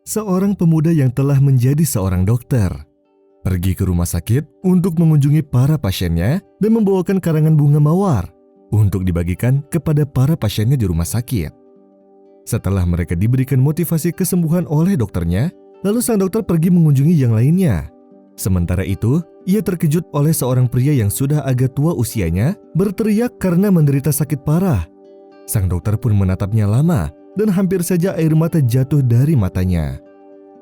seorang pemuda yang telah menjadi seorang dokter, pergi ke rumah sakit untuk mengunjungi para pasiennya dan membawakan karangan bunga mawar untuk dibagikan kepada para pasiennya di rumah sakit. Setelah mereka diberikan motivasi kesembuhan oleh dokternya, lalu sang dokter pergi mengunjungi yang lainnya. Sementara itu, ia terkejut oleh seorang pria yang sudah agak tua usianya berteriak karena menderita sakit parah. Sang dokter pun menatapnya lama dan hampir saja air mata jatuh dari matanya.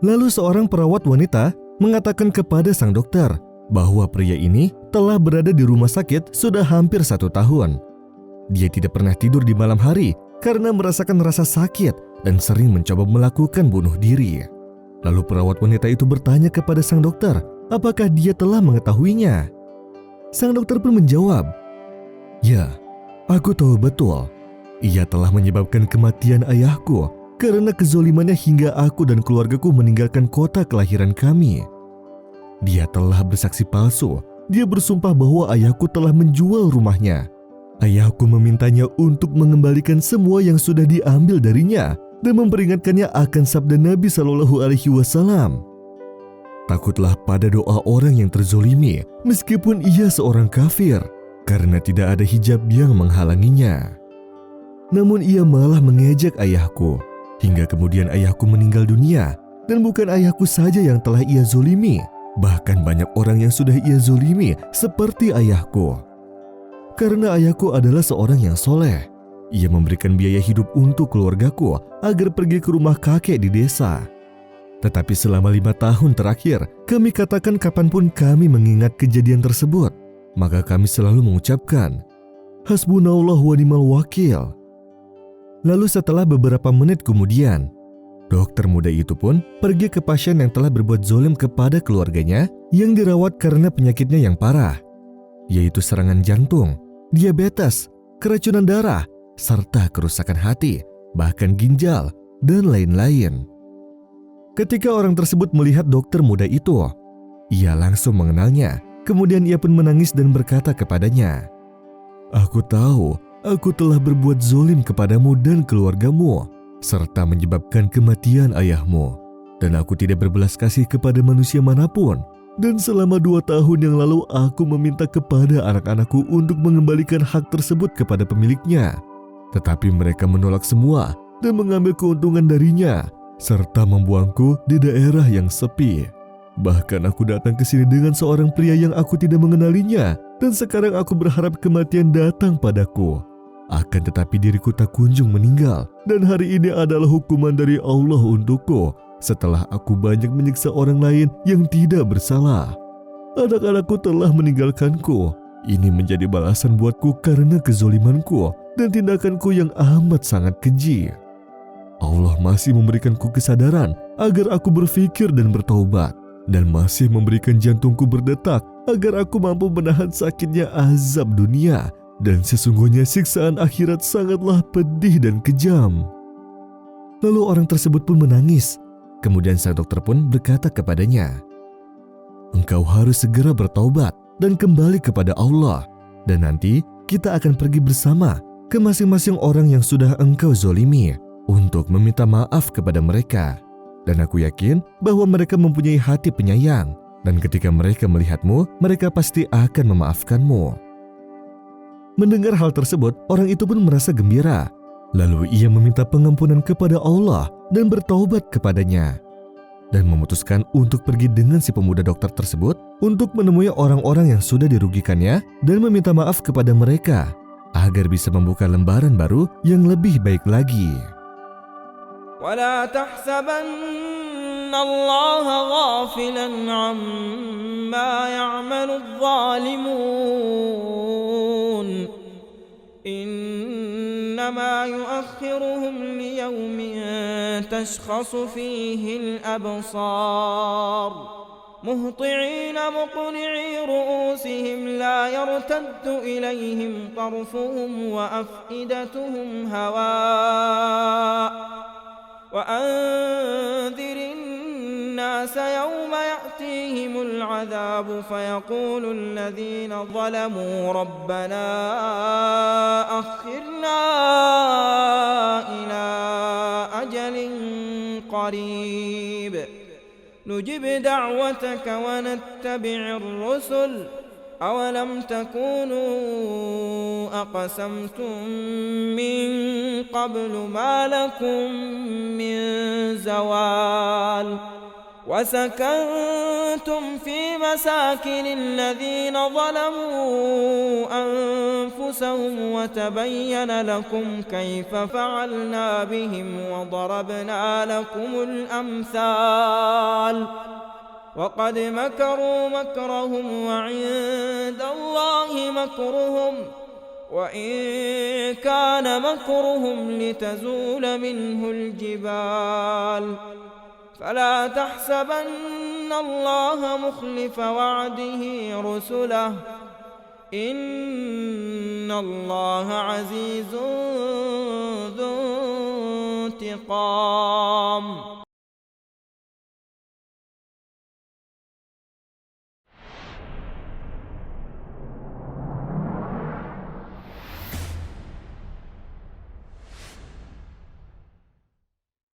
Lalu seorang perawat wanita mengatakan kepada sang dokter bahwa pria ini telah berada di rumah sakit sudah hampir 1 tahun. Dia tidak pernah tidur di malam hari karena merasakan rasa sakit dan sering mencoba melakukan bunuh diri. Lalu perawat wanita itu bertanya kepada sang dokter, apakah dia telah mengetahuinya? Sang dokter pun menjawab, "Ya, aku tahu betul. Ia telah menyebabkan kematian ayahku karena kezolimannya hingga aku dan keluargaku meninggalkan kota kelahiran kami. Dia telah bersaksi palsu. Dia bersumpah bahwa ayahku telah menjual rumahnya. Ayahku memintanya untuk mengembalikan semua yang sudah diambil darinya dan memperingatkannya akan sabda Nabi Shallallahu Alaihi Wasallam. Takutlah pada doa orang yang terzolimi meskipun ia seorang kafir, karena tidak ada hijab yang menghalanginya. Namun ia malah mengejek ayahku, hingga kemudian ayahku meninggal dunia. Dan bukan ayahku saja yang telah ia zolimi, bahkan banyak orang yang sudah ia zolimi seperti ayahku. Karena ayahku adalah seorang yang soleh. Ia memberikan biaya hidup untuk keluargaku agar pergi ke rumah kakek di desa. Tetapi selama 5 tahun terakhir, kami katakan kapanpun kami mengingat kejadian tersebut, maka kami selalu mengucapkan, Hasbunallah wa ni'mal wakil. Lalu setelah beberapa menit kemudian, dokter muda itu pun pergi ke pasien yang telah berbuat zolim kepada keluarganya yang dirawat karena penyakitnya yang parah, yaitu serangan jantung, diabetes, keracunan darah, serta kerusakan hati, bahkan ginjal, dan lain-lain. Ketika orang tersebut melihat dokter muda itu, ia langsung mengenalnya. Kemudian ia pun menangis dan berkata kepadanya, "Aku tahu, aku telah berbuat zolim kepadamu dan keluargamu, serta menyebabkan kematian ayahmu. Dan aku tidak berbelas kasih kepada manusia manapun. Dan selama 2 tahun yang lalu aku meminta kepada anak-anakku untuk mengembalikan hak tersebut kepada pemiliknya. Tetapi mereka menolak semua dan mengambil keuntungan darinya, serta membuangku di daerah yang sepi. Bahkan aku datang ke sini dengan seorang pria yang aku tidak mengenalinya, dan sekarang aku berharap kematian datang padaku. Akan tetapi diriku tak kunjung meninggal, dan hari ini adalah hukuman dari Allah untukku, setelah aku banyak menyiksa orang lain yang tidak bersalah. Anak-anakku telah meninggalkanku. Ini menjadi balasan buatku karena kezolimanku dan tindakanku yang amat sangat keji. Allah masih memberikanku kesadaran agar aku berpikir dan bertaubat, dan masih memberikan jantungku berdetak agar aku mampu menahan sakitnya azab dunia, dan sesungguhnya siksaan akhirat sangatlah pedih dan kejam." Lalu orang tersebut pun menangis. Kemudian sang dokter pun berkata kepadanya, "Engkau harus segera bertaubat dan kembali kepada Allah, dan nanti kita akan pergi bersama ke masing-masing orang yang sudah engkau zolimi untuk meminta maaf kepada mereka. Dan aku yakin bahwa mereka mempunyai hati penyayang, dan ketika mereka melihatmu, mereka pasti akan memaafkanmu." Mendengar hal tersebut, orang itu pun merasa gembira. Lalu ia meminta pengampunan kepada Allah dan bertaubat kepadanya, dan memutuskan untuk pergi dengan si pemuda dokter tersebut untuk menemui orang-orang yang sudah dirugikannya dan meminta maaf kepada mereka agar bisa membuka lembaran baru yang lebih baik lagi. وَلَا تَحْسَبَنَّ اللَّهَ غَافِلًا عَمَّا يَعْمَلُ الظَّالِمُونَ إِنَّمَا يُؤَخِّرُهُمْ لِيَوْمٍ تَشْخَصُ فِيهِ الْأَبْصَارُ مُهْطِعِينَ مُقْنِعِي رُؤُوسِهِمْ لَا يَرْتَدُّ إِلَيْهِمْ طَرْفُهُمْ وَأَفْئِدَتُهُمْ هَوَاءٌ وَأَنذِرِ النَّاسَ يَوْمَ يَأْتِيهِمُ الْعَذَابُ فَيَقُولُ الَّذِينَ ظَلَمُوا رَبَّنَا أَخِّرْنَا إِلَى أَجَلٍ قَرِيبٍ نجب دعوتك ونتبع الرسل أولم تكونوا أقسمتم من قبل ما لكم من زوال وسكنتم في مساكن الذين ظلموا أنفسهم وتبين لكم كيف فعلنا بهم وضربنا لكم الأمثال وقد مكروا مكرهم وعند الله مكرهم وإن كان مكرهم لتزول منه الجبال فلا تحسبن الله مخلف وعده رسله إن الله عزيز ذو انتقام